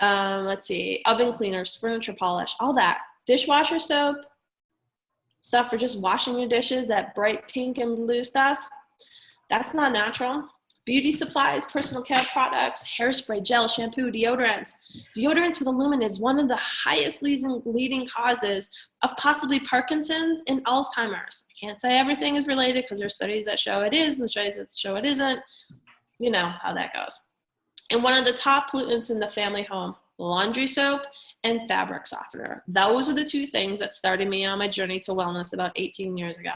Let's see, oven cleaners, furniture polish, all that. Dishwasher soap, stuff for just washing your dishes, that bright pink and blue stuff, that's not natural. Beauty supplies, personal care products, hairspray, gel, shampoo, deodorants. Deodorants with aluminum is one of the highest leading causes of possibly Parkinson's and Alzheimer's. I can't say everything is related because there's studies that show it is and studies that show it isn't. You know how that goes. And one of the top pollutants in the family home, laundry soap and fabric softener. Those are the 2 things that started me on my journey to wellness about 18 years ago.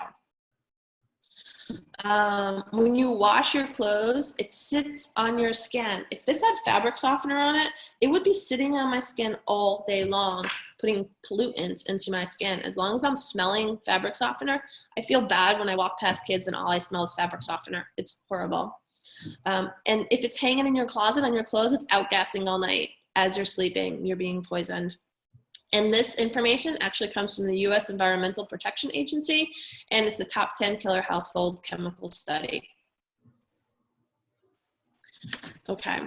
When you wash your clothes, it sits on your skin. If this had fabric softener on it, it would be sitting on my skin all day long, putting pollutants into my skin. As long as I'm smelling fabric softener, I feel bad when I walk past kids and all I smell is fabric softener. It's horrible. And if it's hanging in your closet on your clothes, it's outgassing all night. As you're sleeping, you're being poisoned. And this information actually comes from the US Environmental Protection Agency, and it's the top 10 killer household chemical study. Okay,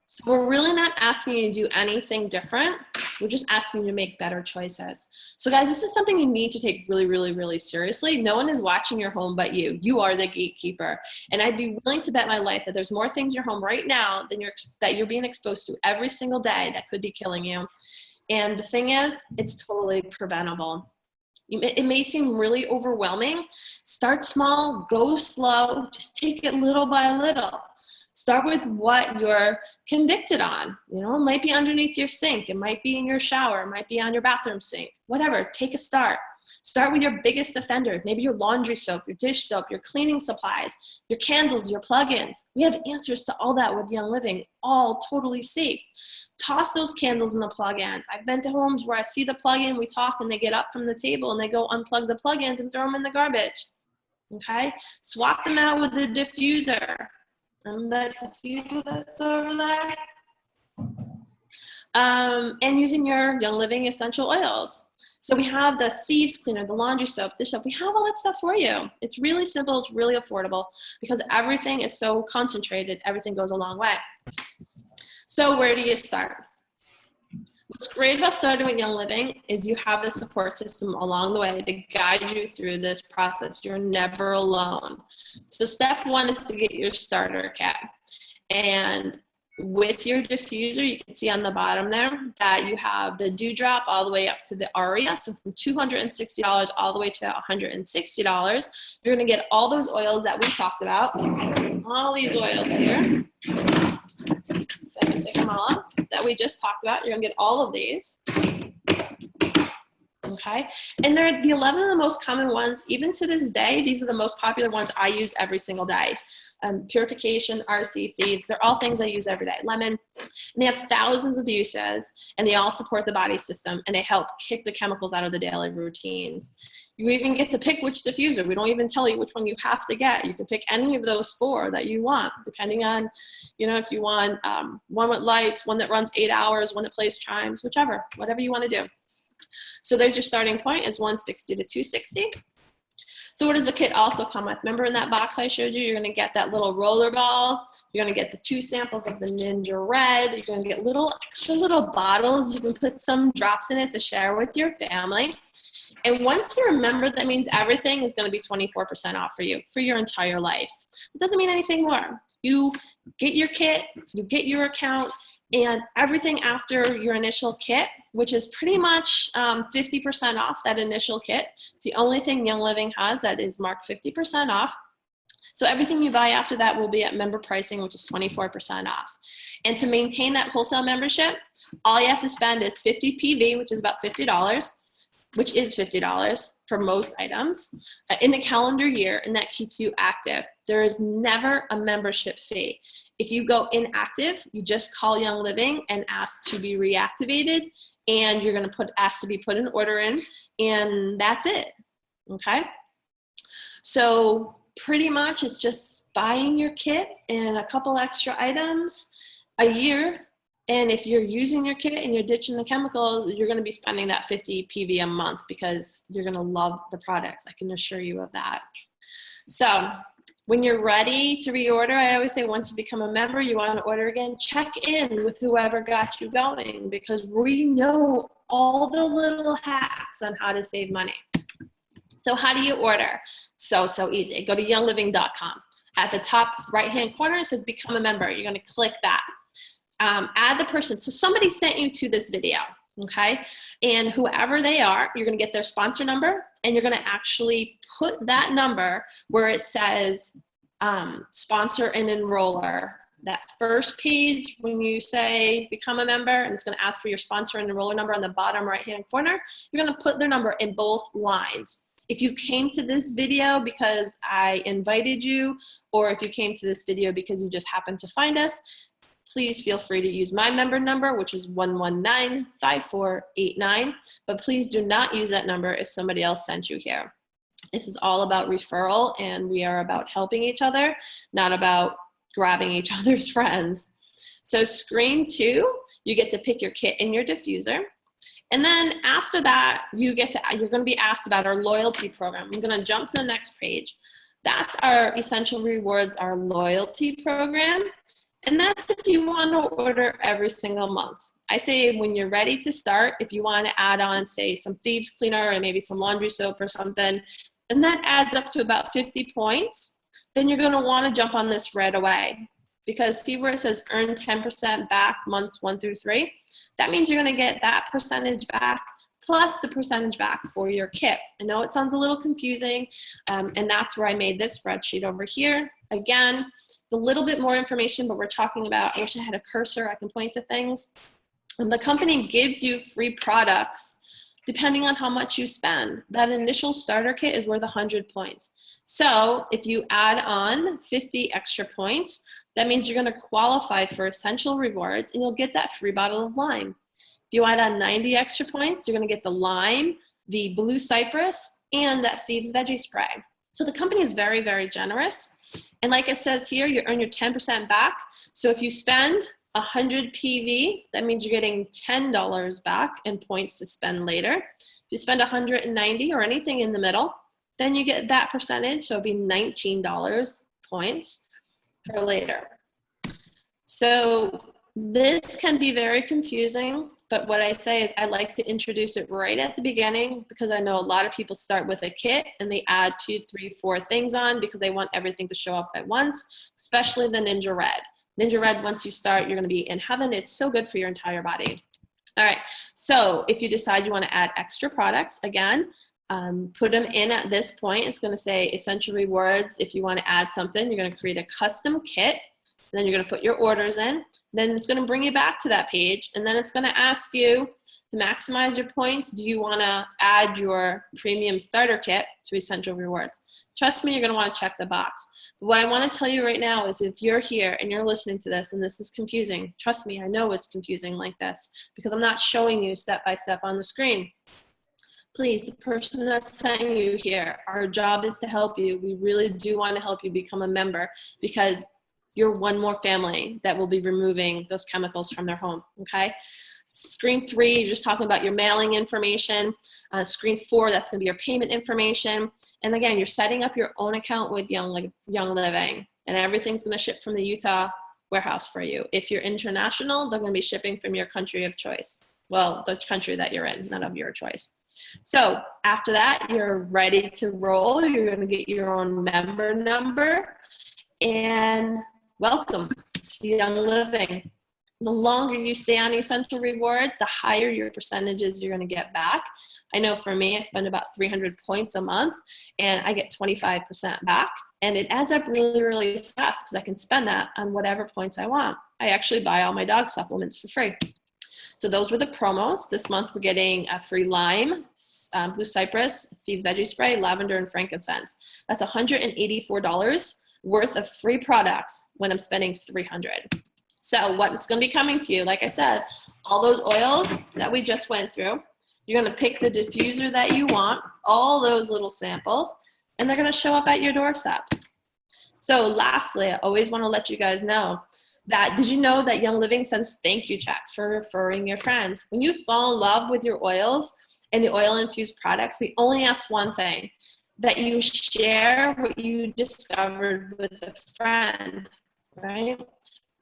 so we're really not asking you to do anything different. We're just asking you to make better choices. So guys, this is something you need to take really, really, really seriously. No one is watching your home but you. You are the gatekeeper. And I'd be willing to bet my life that there's more things in your home right now than that you're being exposed to every single day that could be killing you. And the thing is, it's totally preventable. It may seem really overwhelming. Start small, go slow, just take it little by little. Start with what you're convicted on. You know, it might be underneath your sink. It might be in your shower. It might be on your bathroom sink. Whatever, take a start. Start with your biggest offender, maybe your laundry soap, your dish soap, your cleaning supplies, your candles, your plugins. We have answers to all that with Young Living, all totally safe. Toss those candles in the plugins. I've been to homes where I see the plug-in, we talk, and they get up from the table and they go unplug the plugins and throw them in the garbage. Okay? Swap them out with the diffuser. And that diffuser that's over there. And using your Young Living essential oils. So we have the thieves cleaner, the laundry soap, dish soap. We have all that stuff for you. It's really simple. It's really affordable because everything is so concentrated. Everything goes a long way. So where do you start? What's great about starting with Young Living is you have a support system along the way to guide you through this process. You're never alone. So step one is to get your starter kit. And with your diffuser, you can see on the bottom there that you have the Dewdrop all the way up to the Aria. So from $260 all the way to $160, you're gonna get all those oils that we talked about. All these oils here. So I can take them all up that we just talked about. You're gonna get all of these. Okay, and they're the 11 of the most common ones. Even to this day, these are the most popular ones I use every single day. Purification, RC, thieves, they're all things I use every day. Lemon, and they have thousands of uses, and they all support the body system, and they help kick the chemicals out of the daily routines. You even get to pick which diffuser. We don't even tell you which one you have to get. You can pick any of those 4 that you want, depending on, you know, if you want one with lights, one that runs 8 hours, one that plays chimes, whichever, whatever you want to do. So there's your starting point is 160 to 260. So what does the kit also come with? Remember in that box I showed you, you're gonna get that little roller ball. You're gonna get the 2 samples of the Ninja Red. You're gonna get extra little bottles. You can put some drops in it to share with your family. And once you remember, that means everything is gonna be 24% off for you for your entire life. It doesn't mean anything more. You get your kit, you get your account, and everything after your initial kit, which is pretty much 50% off that initial kit. It's the only thing Young Living has that is marked 50% off. So everything you buy after that will be at member pricing, which is 24% off. And to maintain that wholesale membership, all you have to spend is 50 PV, which is about $50, which is $50 for most items in a calendar year, and that keeps you active. There is never a membership fee. If you go inactive, you just call Young Living and ask to be reactivated, and you're gonna ask to be put an order in, and that's it, okay? So pretty much it's just buying your kit and a couple extra items a year. And if you're using your kit and you're ditching the chemicals, you're gonna be spending that 50 PV a month because you're gonna love the products. I can assure you of that. So when you're ready to reorder, I always say once you become a member, you wanna order again, check in with whoever got you going because we know all the little hacks on how to save money. So how do you order? So easy. Go to youngliving.com. At the top right-hand corner, it says become a member. You're gonna click that. Add the person. So somebody sent you to this video, okay? And whoever they are, you're gonna get their sponsor number and you're gonna actually put that number where it says sponsor and enroller. That first page, when you say become a member, and it's gonna ask for your sponsor and enroller number on the bottom right-hand corner, you're gonna put their number in both lines. If you came to this video because I invited you, or if you came to this video because you just happened to find us, please feel free to use my member number, which is 119-5489, but please do not use that number if somebody else sent you here. This is all about referral, and we are about helping each other, not about grabbing each other's friends. So screen 2, you get to pick your kit and your diffuser. And then after that, you're going to be asked about our loyalty program. I'm going to jump to the next page. That's our Essential Rewards, our loyalty program. And that's if you want to order every single month. I say when you're ready to start, if you want to add on, say, some thieves cleaner or maybe some laundry soap or something, and that adds up to about 50 points, then you're going to want to jump on this right away. Because see where it says earn 10% back months 1 through 3? That means you're going to get that percentage back plus the percentage back for your kit. I know it sounds a little confusing, and that's where I made this spreadsheet over here. Again, a little bit more information, but we're talking about, I wish I had a cursor, I can point to things. And the company gives you free products depending on how much you spend. That initial starter kit is worth 100 points. So if you add on 50 extra points, that means you're going to qualify for Essential Rewards and you'll get that free bottle of lime. If you add on 90 extra points, you're going to get the lime, the blue cypress, and that Thieves Veggie Spray. So the company is very, very generous. And like it says here, you earn your 10% back. So if you spend 100 PV, that means you're getting $10 back in points to spend later. If you spend 190 or anything in the middle, then you get that percentage. So it'd be $19 points for later. So this can be very confusing, but what I say is I like to introduce it right at the beginning because I know a lot of people start with a kit and they add 2, 3, 4 things on because they want everything to show up at once, especially the Ninja Red. Ninja Red, once you start, you're going to be in heaven. It's so good for your entire body. All right, so if you decide you want to add extra products, again, put them in at this point. It's going to say Essential Rewards. If you want to add something, you're going to create a custom kit. Then you're going to put your orders in. Then it's going to bring you back to that page. And then it's going to ask you to maximize your points. Do you want to add your premium starter kit to Essential Rewards? Trust me, you're going to want to check the box. But what I want to tell you right now is if you're here and you're listening to this and this is confusing, trust me, I know it's confusing like this because I'm not showing you step by step on the screen. Please, the person that's sending you here, our job is to help you. We really do want to help you become a member because you're one more family that will be removing those chemicals from their home, okay? Screen 3, you're just talking about your mailing information. Screen 4, that's gonna be your payment information. And again, you're setting up your own account with Young Living, and everything's gonna ship from the Utah warehouse for you. If you're international, they're gonna be shipping from your country of choice. Well, the country that you're in, not of your choice. So after that, you're ready to roll. You're gonna get your own member number, and welcome to Young Living. The longer you stay on Essential Rewards, the higher your percentages you're going to get back. I know for me, I spend about 300 points a month, and I get 25% back. And it adds up really, really fast because I can spend that on whatever points I want. I actually buy all my dog supplements for free. So those were the promos. This month, we're getting a free lime, blue cypress, Thieves Veggie Spray, lavender, and frankincense. That's $184 worth of free products when I'm spending $300. So what's going to be coming to you, like I said, all those oils that we just went through, you're going to pick the diffuser that you want, all those little samples, and they're going to show up at your doorstep. So lastly, I always want to let you guys know that, did you know that Young Living sends thank you checks for referring your friends? When you fall in love with your oils and the oil-infused products, we only ask one thing, that you share what you discovered with a friend, right?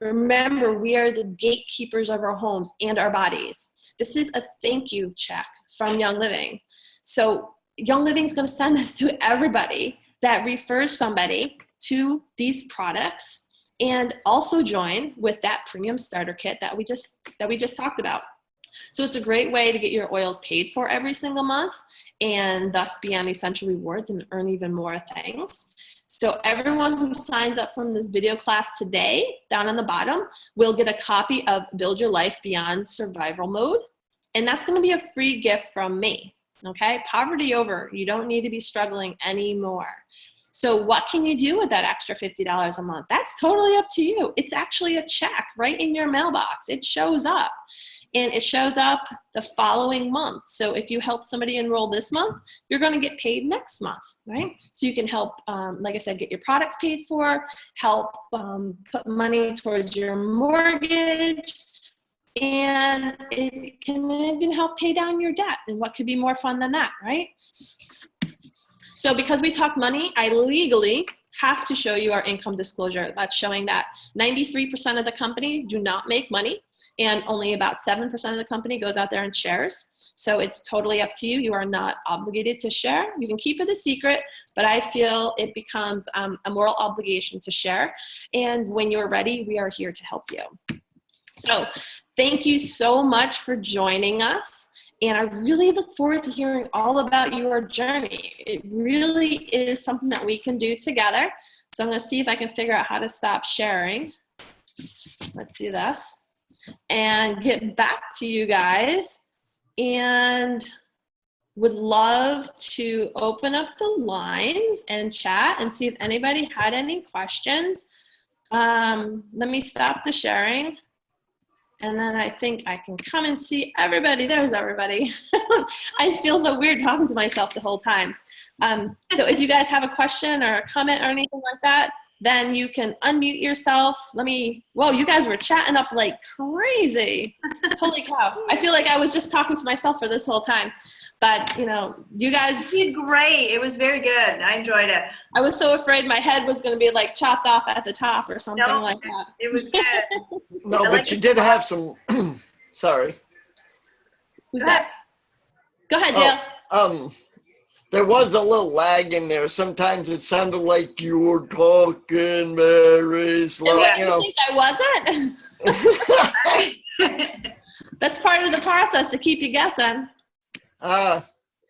Remember, we are the gatekeepers of our homes and our bodies. This is a thank you check from Young Living. So Young Living is going to send this to everybody that refers somebody to these products and also join with that premium starter kit that we just talked about. So it's a great way to get your oils paid for every single month and thus be on Essential Rewards and earn even more things. So everyone who signs up from this video class today, down on the bottom, will get a copy of Build Your Life Beyond Survival Mode. And that's going to be a free gift from me. Okay, poverty over. You don't need to be struggling anymore. So what can you do with that extra $50 a month? That's totally up to you. It's actually a check right in your mailbox. It shows up, and it shows up the following month. So if you help somebody enroll this month, you're going to get paid next month, right? So you can help, like I said, get your products paid for, help put money towards your mortgage, and it can even help pay down your debt. And what could be more fun than that, right? So because we talk money, I legally have to show you our income disclosure. That's showing that 93% of the company do not make money, and only about 7% of the company goes out there and shares. So it's totally up to you. You are not obligated to share. You can keep it a secret, but I feel it becomes a moral obligation to share. And when you're ready, we are here to help you. So thank you so much for joining us. And I really look forward to hearing all about your journey. It really is something that we can do together. So I'm going to see if I can figure out how to stop sharing. Let's do this. And get back to you guys. And would love to open up the lines and chat and see if anybody had any questions. Let me stop the sharing. And then I think I can come and see everybody. There's everybody. I feel so weird talking to myself the whole time. So if you guys have a question or a comment or anything like that, then you can unmute yourself. Whoa, you guys were chatting up like crazy. Holy cow. I feel like I was just talking to myself for this whole time. But, you know, you guys. You did great. It was very good. I enjoyed it. I was so afraid my head was going to be like chopped off at the top or something like that. It was good. No, but you did have some, sorry. Who's that? Go ahead, Dale. There was a little lag in there. Sometimes it sounded like you were talking very slow. And you think I wasn't? That's part of the process to keep you guessing. Yeah.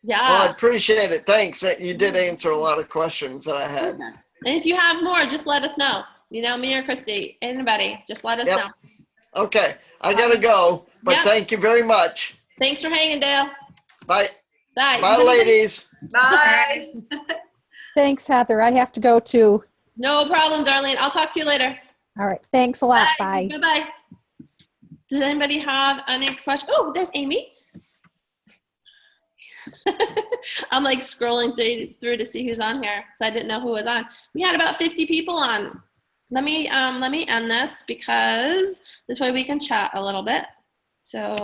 Well, I appreciate it. Thanks. You did answer a lot of questions that I had. And if you have more, just let us know. You know, me or Christy, anybody, just let us know. Okay. I got to go, but thank you very much. Thanks for hanging, Dale. Bye. Bye. Bye, ladies. Bye. Thanks, Heather. I have to go too. No problem, Darlene. I'll talk to you later. All right. Thanks a lot. Bye. Bye-bye. Does anybody have any questions? Oh, there's Amy. I'm like scrolling through to see who's on here because I didn't know who was on. We had about 50 people on. Let me end this because this way we can chat a little bit. So